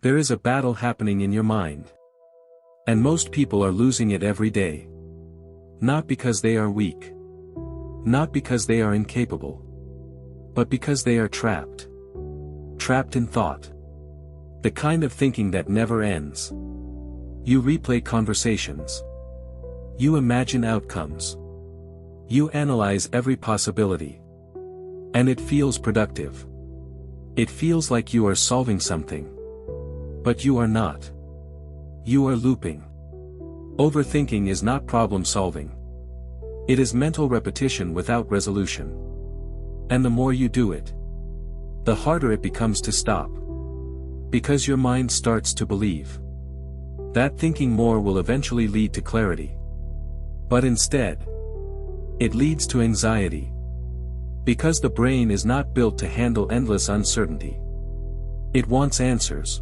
There is a battle happening in your mind. And most people are losing it every day. Not because they are weak. Not because they are incapable. But because they are trapped. Trapped in thought. The kind of thinking that never ends. You replay conversations. You imagine outcomes. You analyze every possibility. And it feels productive. It feels like you are solving something. But you are not. You are looping. Overthinking is not problem solving. It is mental repetition without resolution. And the more you do it, the harder it becomes to stop. Because your mind starts to believe that thinking more will eventually lead to clarity. But instead, it leads to anxiety. Because the brain is not built to handle endless uncertainty. It wants answers.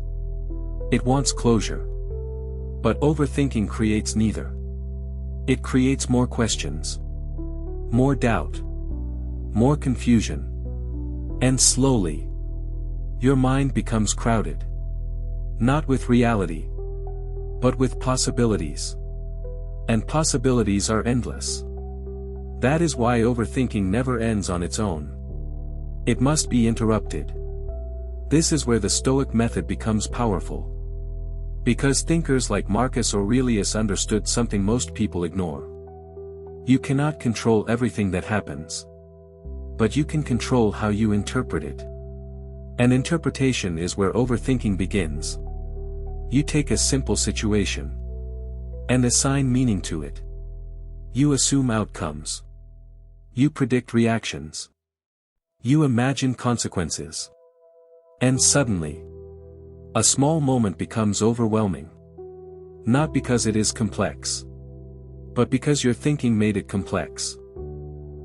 It wants closure. But overthinking creates neither. It creates more questions. More doubt. More confusion. And slowly, your mind becomes crowded. Not with reality, but with possibilities. And possibilities are endless. That is why overthinking never ends on its own. It must be interrupted. This is where the Stoic method becomes powerful. Because thinkers like Marcus Aurelius understood something most people ignore. You cannot control everything that happens. But you can control how you interpret it. And interpretation is where overthinking begins. You take a simple situation and assign meaning to it. You assume outcomes. You predict reactions. You imagine consequences. And suddenly, a small moment becomes overwhelming. Not because it is complex, but because your thinking made it complex.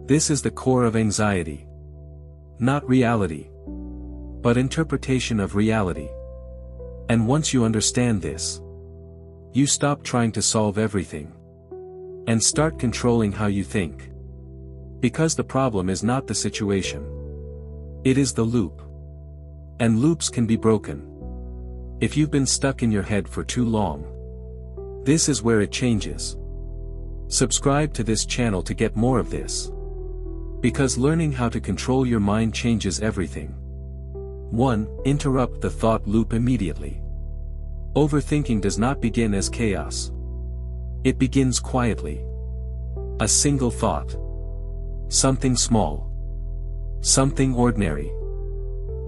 This is the core of anxiety. Not reality, but interpretation of reality. And once you understand this, you stop trying to solve everything and start controlling how you think. Because the problem is not the situation. It is the loop. And loops can be broken. If you've been stuck in your head for too long, this is where it changes. Subscribe to this channel to get more of this. Because learning how to control your mind changes everything. 1. Interrupt the thought loop immediately. Overthinking does not begin as chaos. It begins quietly. A single thought. Something small. Something ordinary.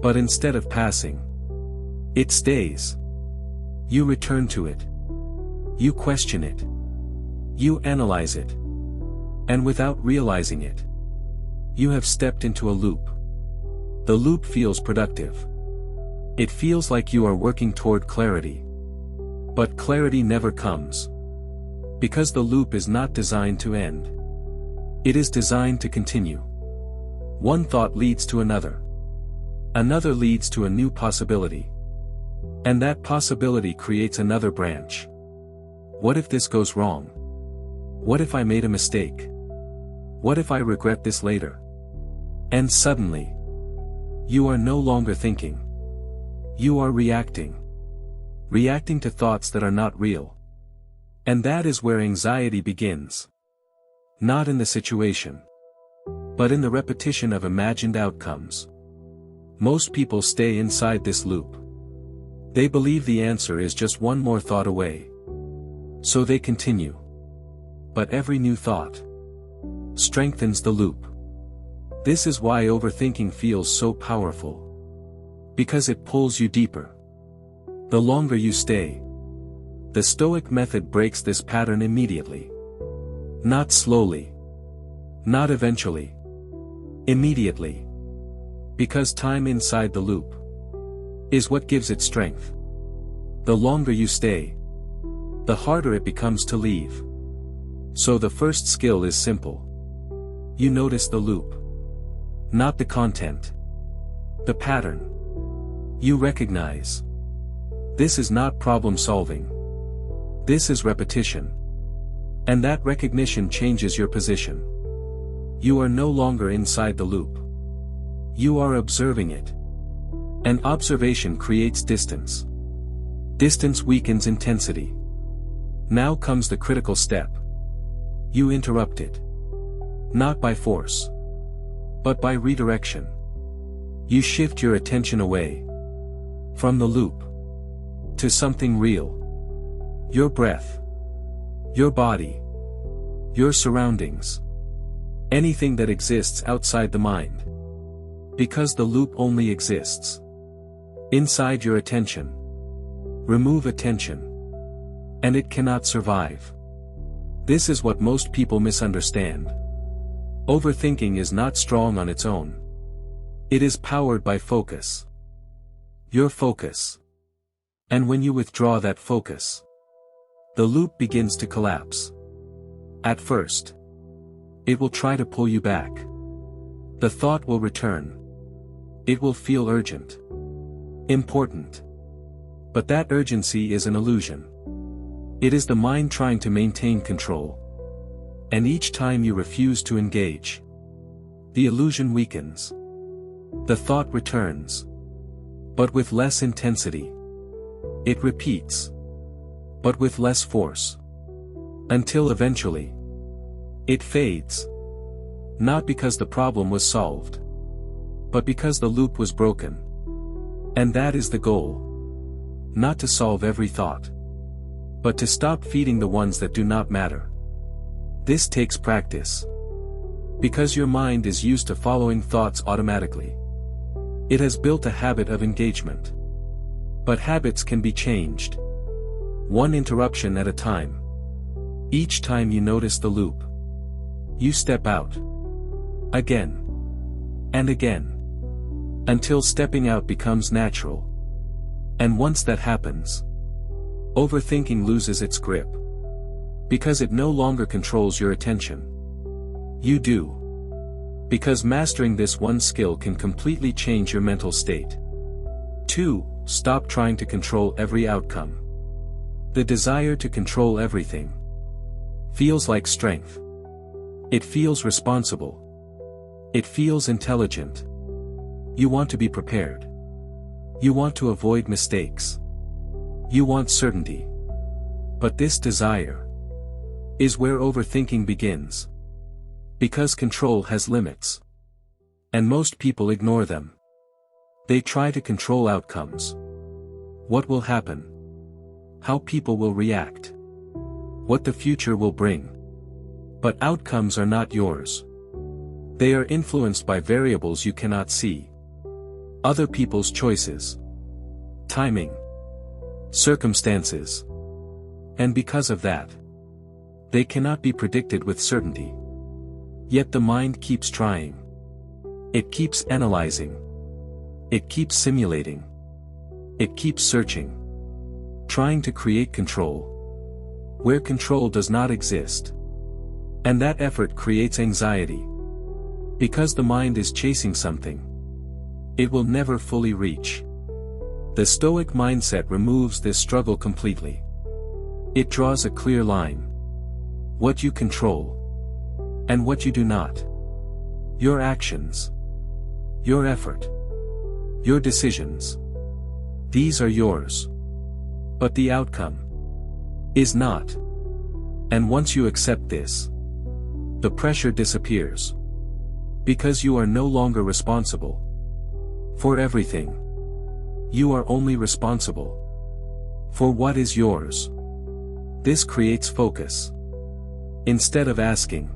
But instead of passing, it stays. You return to it. You question it. You analyze it. And without realizing it, you have stepped into a loop. The loop feels productive. It feels like you are working toward clarity. But clarity never comes. Because the loop is not designed to end. It is designed to continue. One thought leads to another. Another leads to a new possibility. And that possibility creates another branch. What if this goes wrong? What if I made a mistake? What if I regret this later? And suddenly, you are no longer thinking. You are reacting. Reacting to thoughts that are not real. And that is where anxiety begins. Not in the situation, but in the repetition of imagined outcomes. Most people stay inside this loop. They believe the answer is just one more thought away. So they continue. But every new thought strengthens the loop. This is why overthinking feels so powerful. Because it pulls you deeper. The longer you stay. The Stoic method breaks this pattern immediately. Not slowly. Not eventually. Immediately. Because time inside the loop is what gives it strength. The longer you stay, the harder it becomes to leave. So the first skill is simple. You notice the loop. Not the content. The pattern. You recognize. This is not problem solving. This is repetition. And that recognition changes your position. You are no longer inside the loop. You are observing it. And observation creates distance. Distance weakens intensity. Now comes the critical step. You interrupt it. Not by force, but by redirection. You shift your attention away from the loop to something real. Your breath, your body, your surroundings. Anything that exists outside the mind. Because the loop only exists inside your attention. Remove attention, and it cannot survive. This is what most people misunderstand. Overthinking is not strong on its own. It is powered by focus. Your focus. And when you withdraw that focus, the loop begins to collapse. At first, it will try to pull you back. The thought will return. It will feel urgent, important. But that urgency is an illusion. It is the mind trying to maintain control. And each time you refuse to engage, the illusion weakens. The thought returns, but with less intensity. It repeats, but with less force. Until eventually, it fades. Not because the problem was solved, but because the loop was broken. And that is the goal. Not to solve every thought, but to stop feeding the ones that do not matter. This takes practice. Because your mind is used to following thoughts automatically. It has built a habit of engagement. But habits can be changed. One interruption at a time. Each time you notice the loop, you step out. Again. And again. Until stepping out becomes natural. And once that happens, overthinking loses its grip. Because it no longer controls your attention. You do. Because mastering this one skill can completely change your mental state. 2. Stop trying to control every outcome. The desire to control everything feels like strength. It feels responsible. It feels intelligent. You want to be prepared. You want to avoid mistakes. You want certainty. But this desire is where overthinking begins. Because control has limits. And most people ignore them. They try to control outcomes. What will happen? How people will react. What the future will bring. But outcomes are not yours. They are influenced by variables you cannot see. Other people's choices. Timing. Circumstances. And because of that, they cannot be predicted with certainty. Yet the mind keeps trying. It keeps analyzing. It keeps simulating. It keeps searching. Trying to create control where control does not exist. And that effort creates anxiety. Because the mind is chasing something it will never fully reach. The Stoic mindset removes this struggle completely. It draws a clear line. What you control and what you do not. Your actions. Your effort. Your decisions. These are yours. But the outcome is not. And once you accept this, the pressure disappears. Because you are no longer responsible for everything. You are only responsible for what is yours. This creates focus. Instead of asking,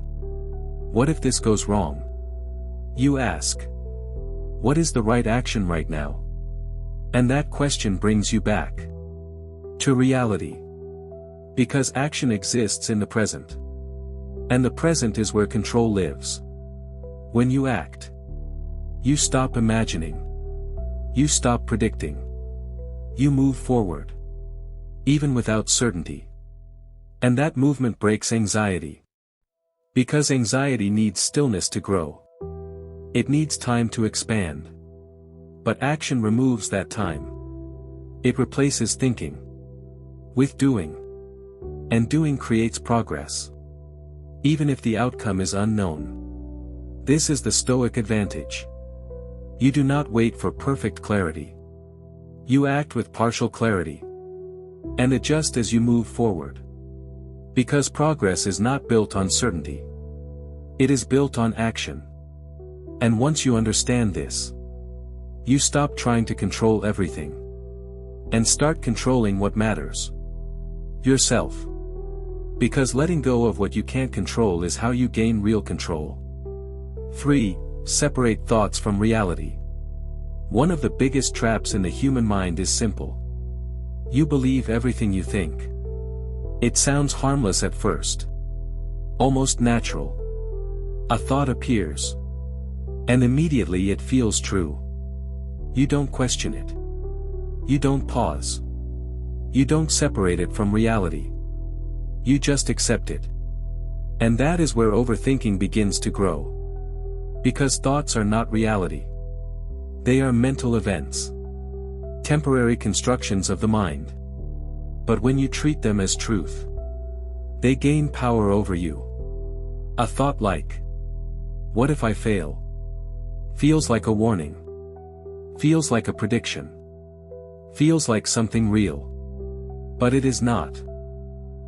what if this goes wrong? You ask, what is the right action right now? And that question brings you back to reality. Because action exists in the present. And the present is where control lives. When you act, you stop imagining. You stop predicting. You move forward. Even without certainty. And that movement breaks anxiety. Because anxiety needs stillness to grow. It needs time to expand. But action removes that time. It replaces thinking with doing. And doing creates progress. Even if the outcome is unknown. This is the Stoic advantage. You do not wait for perfect clarity. You act with partial clarity. And adjust as you move forward. Because progress is not built on certainty. It is built on action. And once you understand this, you stop trying to control everything. And start controlling what matters. Yourself. Because letting go of what you can't control is how you gain real control. 3. Separate thoughts from reality. One of the biggest traps in the human mind is simple. You believe everything you think. It sounds harmless at first. Almost natural. A thought appears. And immediately it feels true. You don't question it. You don't pause. You don't separate it from reality. You just accept it. And that is where overthinking begins to grow. Because thoughts are not reality. They are mental events. Temporary constructions of the mind. But when you treat them as truth, they gain power over you. A thought like, "What if I fail?" feels like a warning. Feels like a prediction. Feels like something real. But it is not.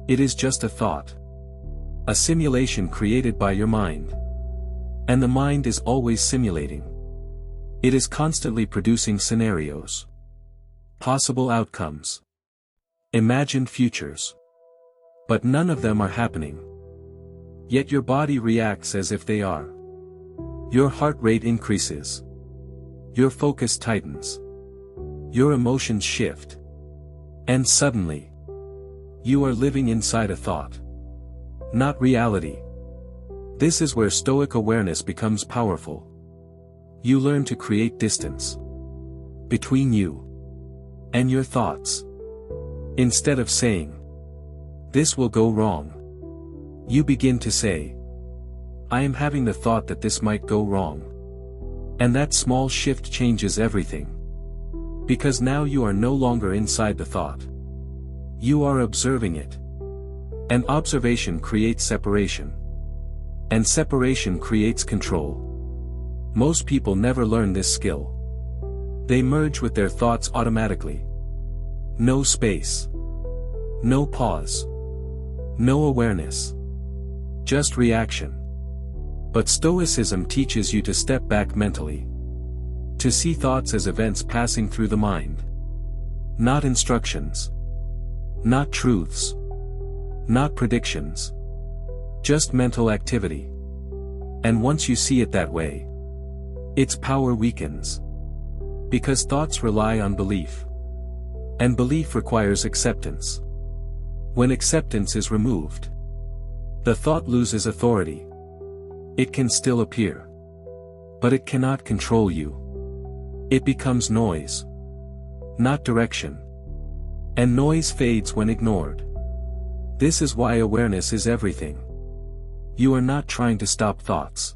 It is just a thought. A simulation created by your mind. And the mind is always simulating. It is constantly producing scenarios. Possible outcomes. Imagined futures. But none of them are happening. Yet your body reacts as if they are. Your heart rate increases. Your focus tightens. Your emotions shift. And suddenly, you are living inside a thought. Not reality. This is where Stoic awareness becomes powerful. You learn to create distance between you and your thoughts. Instead of saying, "This will go wrong," you begin to say, "I am having the thought that this might go wrong." And that small shift changes everything. Because now you are no longer inside the thought. You are observing it. And observation creates separation. And separation creates control. Most people never learn this skill. They merge with their thoughts automatically. No space. No pause. No awareness. Just reaction. But Stoicism teaches you to step back mentally. To see thoughts as events passing through the mind. Not instructions. Not truths. Not predictions. Just mental activity. And once you see it that way, its power weakens. Because thoughts rely on belief. And belief requires acceptance. When acceptance is removed, the thought loses authority. It can still appear. But it cannot control you. It becomes noise. Not direction. And noise fades when ignored. This is why awareness is everything. You are not trying to stop thoughts.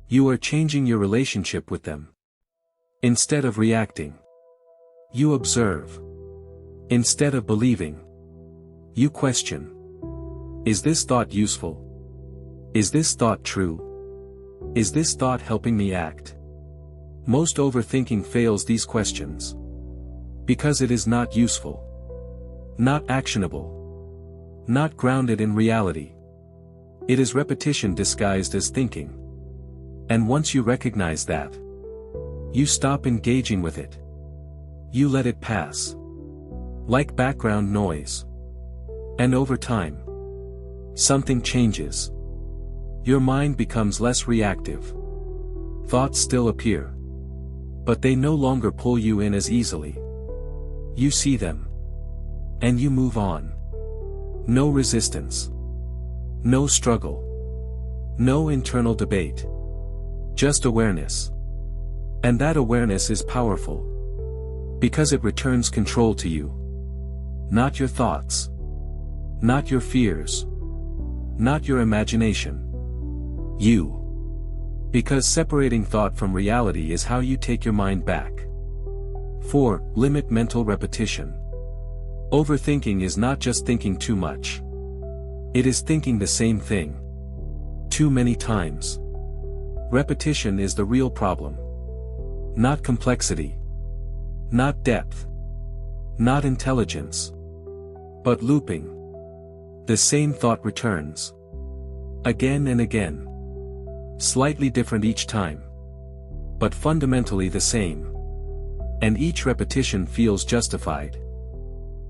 You are changing your relationship with them. Instead of reacting, you observe. Instead of believing, you question. Is this thought useful? Is this thought true? Is this thought helping me act? Most overthinking fails these questions. Because it is not useful. Not actionable. Not grounded in reality. It is repetition disguised as thinking. And once you recognize that, you stop engaging with it. You let it pass. Like background noise. And over time, something changes. Your mind becomes less reactive. Thoughts still appear. But they no longer pull you in as easily. You see them. And you move on. No resistance. No struggle. No internal debate. Just awareness. And that awareness is powerful. Because it returns control to you. Not your thoughts. Not your fears. Not your imagination. You. Because separating thought from reality is how you take your mind back. 4. Limit mental repetition. Overthinking is not just thinking too much. It is thinking the same thing. Too many times. Repetition is the real problem. Not complexity. Not depth. Not intelligence. But looping. The same thought returns. Again and again. Slightly different each time. But fundamentally the same. And each repetition feels justified.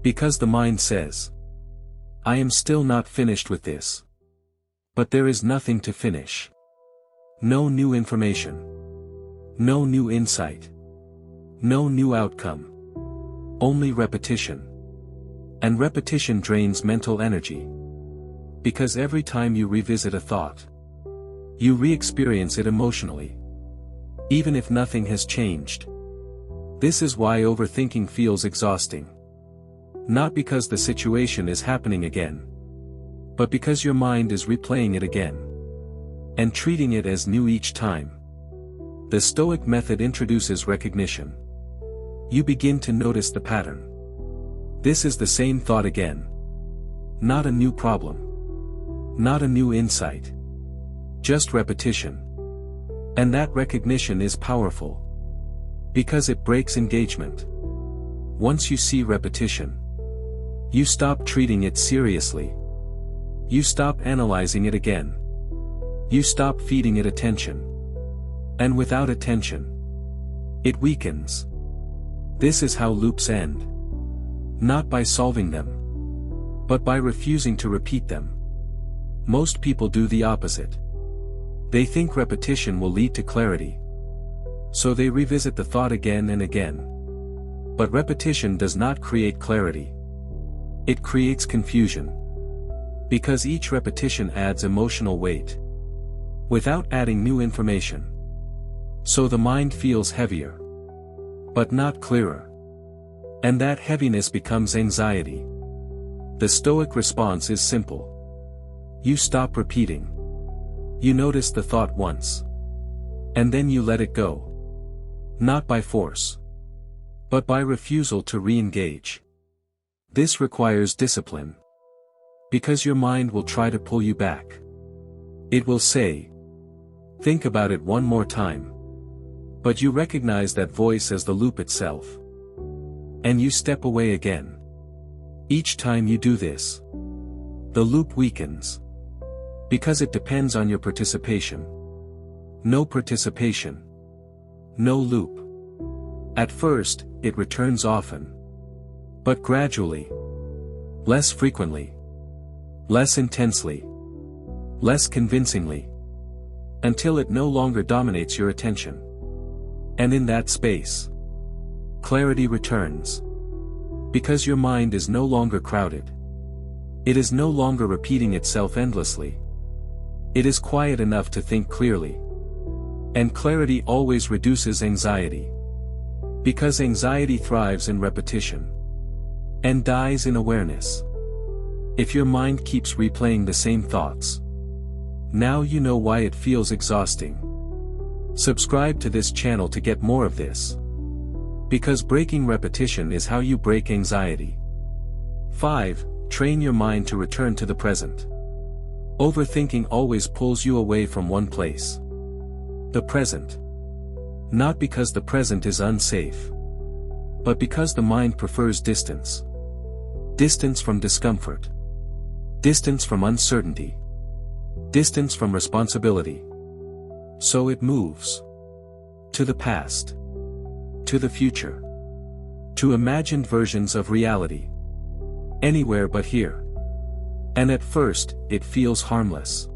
Because the mind says, I am still not finished with this. But there is nothing to finish. No new information. No new insight. No new outcome. Only repetition. And repetition drains mental energy. Because every time you revisit a thought, you re-experience it emotionally. Even if nothing has changed. This is why overthinking feels exhausting. Not because the situation is happening again. But because your mind is replaying it again. And treating it as new each time. The Stoic method introduces recognition. You begin to notice the pattern. This is the same thought again. Not a new problem. Not a new insight. Just repetition. And that recognition is powerful. Because it breaks engagement. Once you see repetition, you stop treating it seriously. You stop analyzing it again. You stop feeding it attention. And without attention, it weakens. This is how loops end. Not by solving them, but by refusing to repeat them. Most people do the opposite. They think repetition will lead to clarity. So they revisit the thought again and again. But repetition does not create clarity. It creates confusion. Because each repetition adds emotional weight. Without adding new information. So the mind feels heavier. But not clearer. And that heaviness becomes anxiety. The Stoic response is simple. You stop repeating. You notice the thought once. And then you let it go. Not by force. But by refusal to re-engage. This requires discipline. Because your mind will try to pull you back. It will say, think about it one more time. But you recognize that voice as the loop itself. And you step away again. Each time you do this, the loop weakens. Because it depends on your participation. No participation. No loop. At first, it returns often. But gradually. Less frequently. Less intensely. Less convincingly. Until it no longer dominates your attention. And in that space, clarity returns. Because your mind is no longer crowded. It is no longer repeating itself endlessly. It is quiet enough to think clearly. And clarity always reduces anxiety. Because anxiety thrives in repetition. And dies in awareness. If your mind keeps replaying the same thoughts. Now you know why it feels exhausting. Subscribe to this channel to get more of this. Because breaking repetition is how you break anxiety. 5. Train your mind to return to the present. Overthinking always pulls you away from one place. The present. Not because the present is unsafe. But because the mind prefers distance. Distance from discomfort. Distance from uncertainty. Distance from responsibility. So it moves. To the past. To the future. To imagined versions of reality. Anywhere but here. And at first, it feels harmless.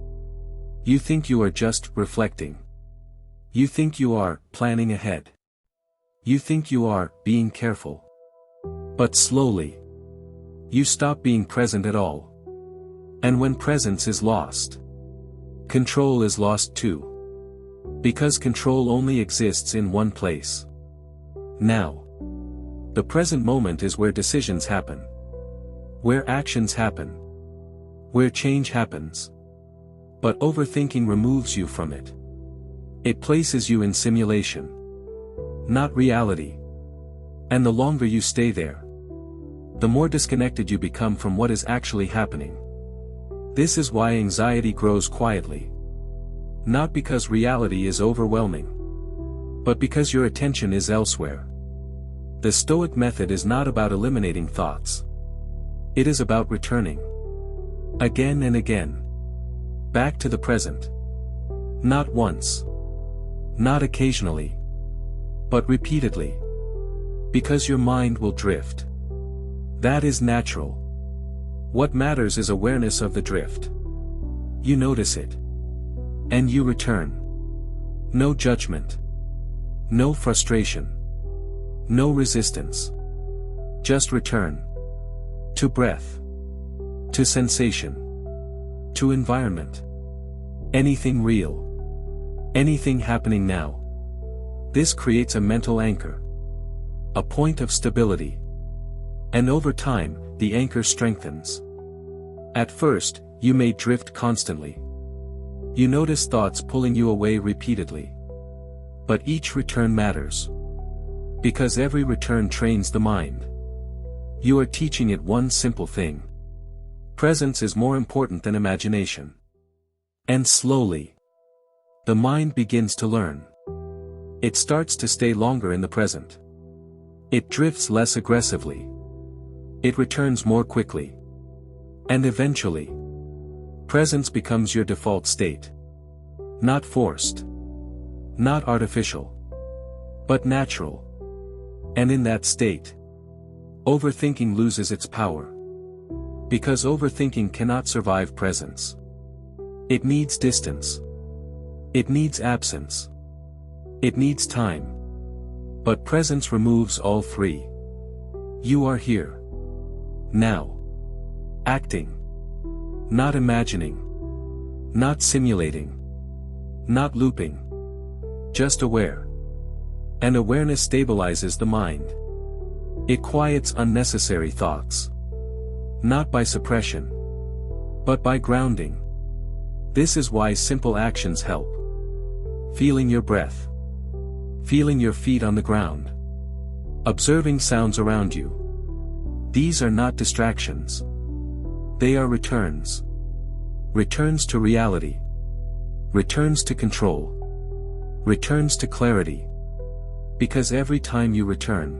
You think you are just reflecting. You think you are planning ahead. You think you are being careful. But slowly, you stop being present at all. And when presence is lost, control is lost too. Because control only exists in one place. Now. The present moment is where decisions happen. Where actions happen. Where change happens. But overthinking removes you from it. It places you in simulation. Not reality. And the longer you stay there, the more disconnected you become from what is actually happening. This is why anxiety grows quietly. Not because reality is overwhelming. But because your attention is elsewhere. The Stoic method is not about eliminating thoughts. It is about returning. Again and again. Back to the present. Not once. Not occasionally. But repeatedly. Because your mind will drift. That is natural. What matters is awareness of the drift. You notice it. And you return. No judgment. No frustration. No resistance. Just return. To breath. To sensation. To environment. Anything real. Anything happening now. This creates a mental anchor. A point of stability. And over time, the anchor strengthens. At first, you may drift constantly. You notice thoughts pulling you away repeatedly. But each return matters. Because every return trains the mind. You are teaching it one simple thing. Presence is more important than imagination. And slowly, the mind begins to learn. It starts to stay longer in the present. It drifts less aggressively. It returns more quickly. And eventually, presence becomes your default state. Not forced. Not artificial. But natural. And in that state, overthinking loses its power. Because overthinking cannot survive presence. It needs distance. It needs absence. It needs time. But presence removes all three. You are here. Now. Acting. Not imagining. Not simulating. Not looping. Just aware. And awareness stabilizes the mind. It quiets unnecessary thoughts. Not by suppression. But by grounding. This is why simple actions help. Feeling your breath. Feeling your feet on the ground. Observing sounds around you. These are not distractions. They are returns. Returns to reality. Returns to control. Returns to clarity. Because every time you return,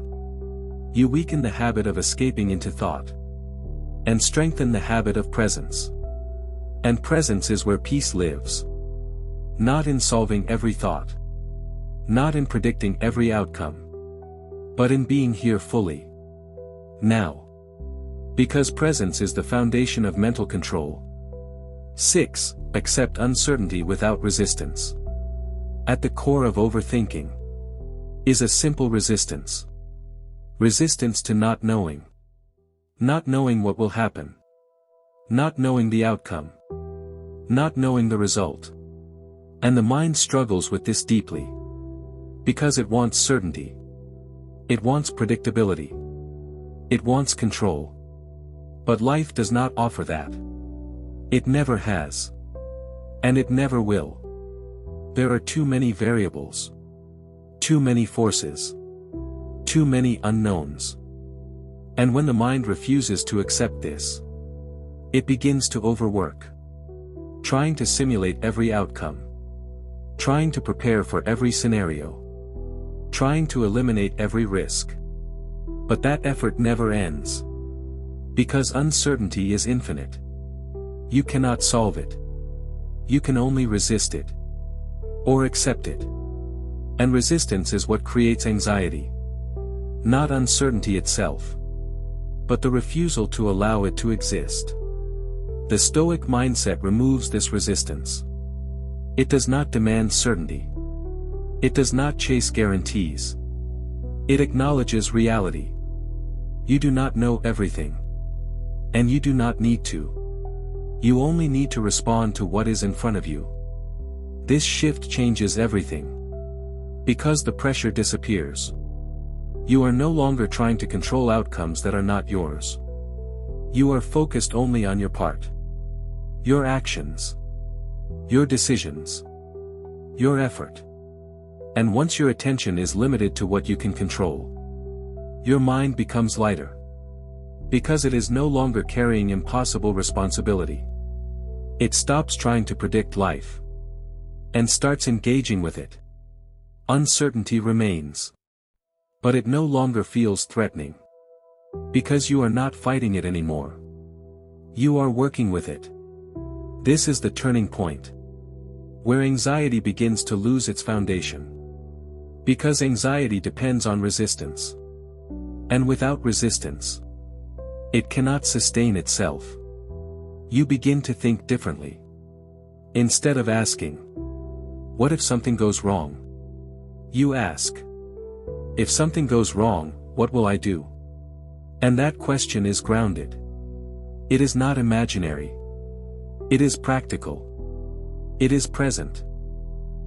you weaken the habit of escaping into thought. And strengthen the habit of presence. And presence is where peace lives. Not in solving every thought. Not in predicting every outcome. But in being here fully. Now. Because presence is the foundation of mental control. 6. Accept uncertainty without resistance. At the core of overthinking is a simple resistance. Resistance to not knowing. Not knowing what will happen. Not knowing the outcome. Not knowing the result. And the mind struggles with this deeply. Because it wants certainty. It wants predictability. It wants control. But life does not offer that. It never has. And it never will. There are too many variables. Too many forces. Too many unknowns. And when the mind refuses to accept this, it begins to overwork. Trying to simulate every outcome. Trying to prepare for every scenario. Trying to eliminate every risk. But that effort never ends. Because uncertainty is infinite. You cannot solve it. You can only resist it. Or accept it. And resistance is what creates anxiety. Not uncertainty itself. But the refusal to allow it to exist. The Stoic mindset removes this resistance. It does not demand certainty. It does not chase guarantees. It acknowledges reality. You do not know everything. And you do not need to. You only need to respond to what is in front of you. This shift changes everything. Because the pressure disappears. You are no longer trying to control outcomes that are not yours. You are focused only on your part. Your actions. Your decisions. Your effort. And once your attention is limited to what you can control, your mind becomes lighter. Because it is no longer carrying impossible responsibility. It stops trying to predict life. And starts engaging with it. Uncertainty remains. But it no longer feels threatening. Because you are not fighting it anymore. You are working with it. This is the turning point, where anxiety begins to lose its foundation. Because anxiety depends on resistance. And without resistance, it cannot sustain itself. You begin to think differently. Instead of asking, "What if something goes wrong?" you ask, "If something goes wrong, what will I do?" And that question is grounded. It is not imaginary. It is practical. It is present.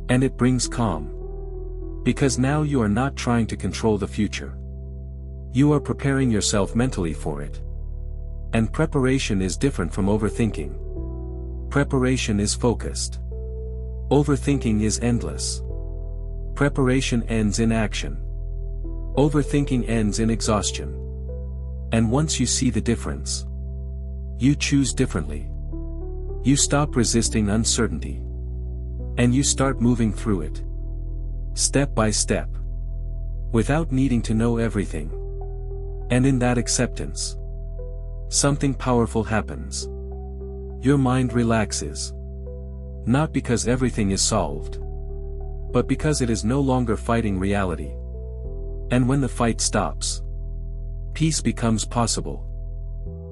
And it brings calm. Because now you are not trying to control the future. You are preparing yourself mentally for it. And preparation is different from overthinking. Preparation is focused. Overthinking is endless. Preparation ends in action. Overthinking ends in exhaustion. And once you see the difference, you choose differently. You stop resisting uncertainty. And you start moving through it. Step by step. Without needing to know everything. And in that acceptance, something powerful happens. Your mind relaxes. Not because everything is solved, but because it is no longer fighting reality. And when the fight stops, peace becomes possible.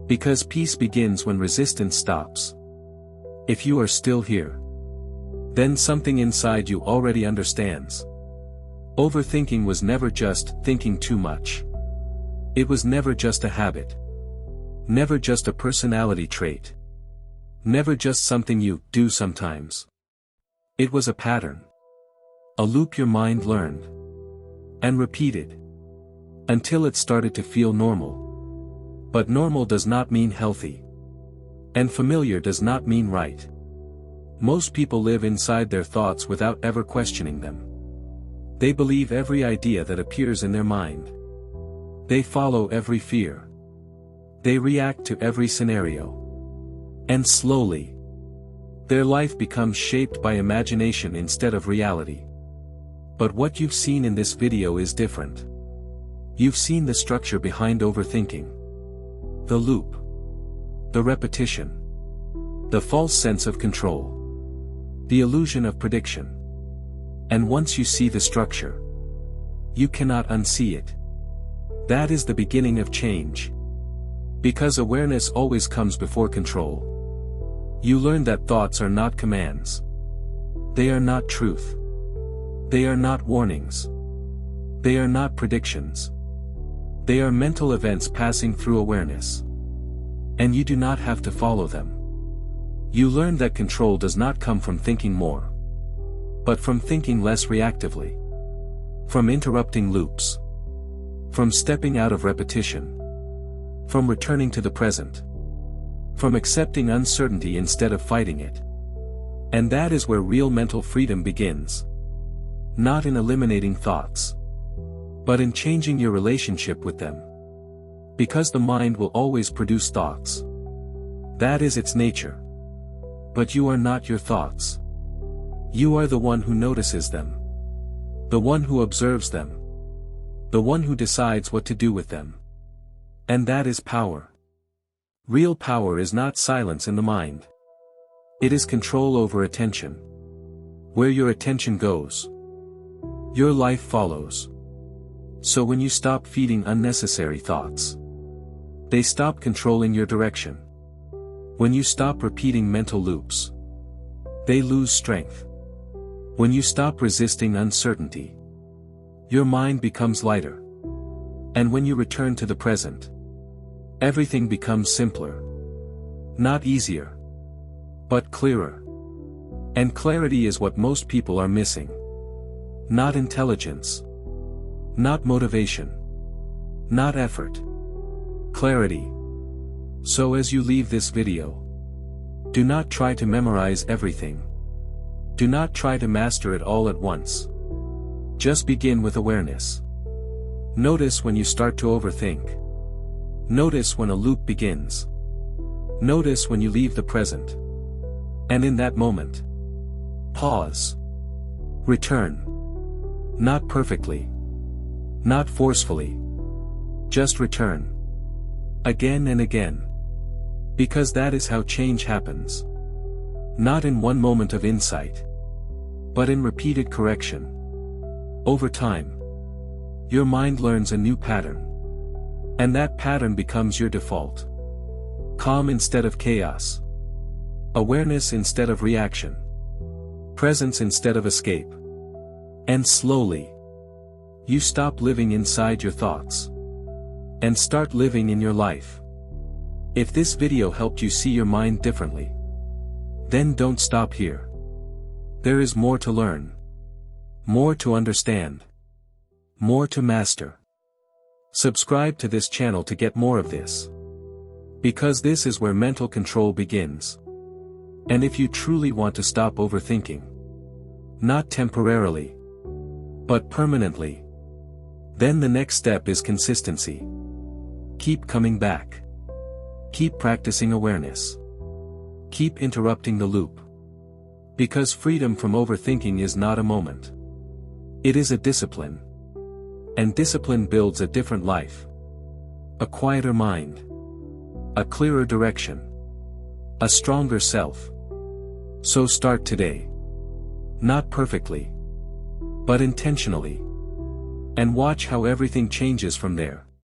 Because peace begins when resistance stops. If you are still here, then something inside you already understands. Overthinking was never just thinking too much. It was never just a habit. Never just a personality trait. Never just something you do sometimes. It was a pattern. A loop your mind learned. And repeated. Until it started to feel normal. But normal does not mean healthy. And familiar does not mean right. Most people live inside their thoughts without ever questioning them. They believe every idea that appears in their mind. They follow every fear. They react to every scenario. And slowly, their life becomes shaped by imagination instead of reality. But what you've seen in this video is different. You've seen the structure behind overthinking. The loop. The repetition. The false sense of control. The illusion of prediction. And once you see the structure, you cannot unsee it. That is the beginning of change. Because awareness always comes before control. You learn that thoughts are not commands. They are not truth. They are not warnings. They are not predictions. They are mental events passing through awareness. And you do not have to follow them. You learn that control does not come from thinking more, but from thinking less reactively. From interrupting loops. From stepping out of repetition. From returning to the present. From accepting uncertainty instead of fighting it. And that is where real mental freedom begins. Not in eliminating thoughts, but in changing your relationship with them. Because the mind will always produce thoughts. That is its nature. But you are not your thoughts. You are the one who notices them. The one who observes them. The one who decides what to do with them. And that is power. Real power is not silence in the mind. It is control over attention. Where your attention goes, your life follows. So when you stop feeding unnecessary thoughts, they stop controlling your direction. When you stop repeating mental loops, they lose strength. When you stop resisting uncertainty, your mind becomes lighter. And when you return to the present, everything becomes simpler. Not easier, but clearer. And clarity is what most people are missing. Not intelligence. Not motivation. Not effort. Clarity. So as you leave this video, do not try to memorize everything. Do not try to master it all at once. Just begin with awareness. Notice when you start to overthink. Notice when a loop begins. Notice when you leave the present. And in that moment, pause. Return. Not perfectly. Not forcefully. Just return. Again and again. Because that is how change happens. Not in one moment of insight, but in repeated correction. Over time, your mind learns a new pattern. And that pattern becomes your default. Calm instead of chaos. Awareness instead of reaction. Presence instead of escape. And slowly, you stop living inside your thoughts. And start living in your life. If this video helped you see your mind differently, then don't stop here. There is more to learn. More to understand. More to master. Subscribe to this channel to get more of this. Because this is where mental control begins. And if you truly want to stop overthinking, not temporarily, but permanently, then the next step is consistency. Keep coming back. Keep practicing awareness. Keep interrupting the loop. Because freedom from overthinking is not a moment. It is a discipline. And discipline builds a different life. A quieter mind. A clearer direction. A stronger self. So start today. Not perfectly, but intentionally. And watch how everything changes from there.